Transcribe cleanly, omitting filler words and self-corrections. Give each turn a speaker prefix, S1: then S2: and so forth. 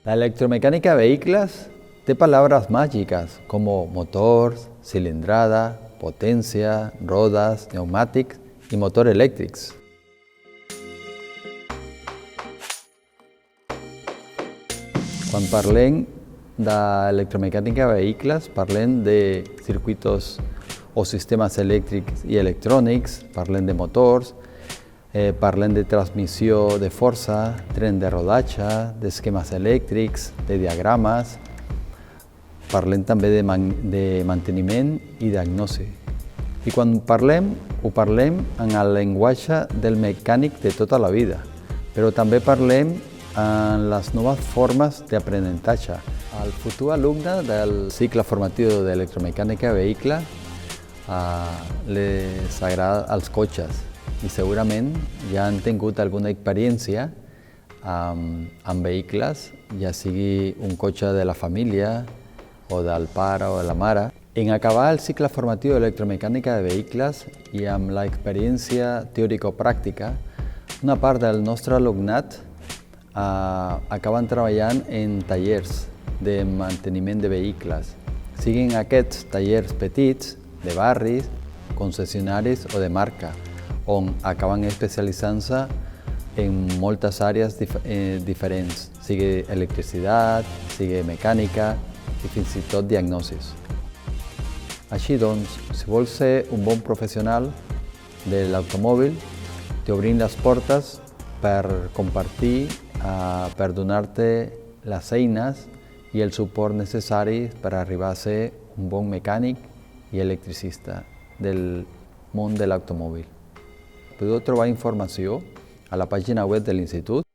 S1: La electromecánica de vehículos té palabras mágicas como motor, cilindrada, potència, rodes, pneumàtics i motor elèctrics. Quan parlem d'electromecànica de vehicles, parlem de circuitos o sistemes elèctrics i electrònics, parlem de motors, parlem de transmissió de força, tren de rodatge, d'esquemes elèctrics, de diagrames. Parlem també de manteniment i diagnosi. I quan parlem, ho parlem en el llenguatge del mecànic de tota la vida, però també parlem en les noves formes d'aprenentatge. El futur alumne del cicle formatiu d'electromecànica de vehicle les agrada els cotxes i segurament ja han tingut alguna experiència amb vehicles, ja sigui un cotxe de la família o del pare o de la mare. En acabar el cicle formatiu d'electromecànica de vehicles i amb l'experiència teòrico-pràctica, una part del nostre alumnat acaben treballant en tallers de manteniment de vehicles, siguin aquests tallers petits, de barris, concessionaris o de marca, on acaben especialitzant-se en moltes àrees diferents, sigui electricitat, sigui mecànica i fins i tot diagnosis. Així doncs, si vols ser un bon professional de l'automòbil, t'obrim les portes per compartir, per donar-te les eines i el suport necessari per arribar a ser un bon mecànic i electricista del món de l'automòbil. Podeu trobar informació a la pàgina web de l'Institut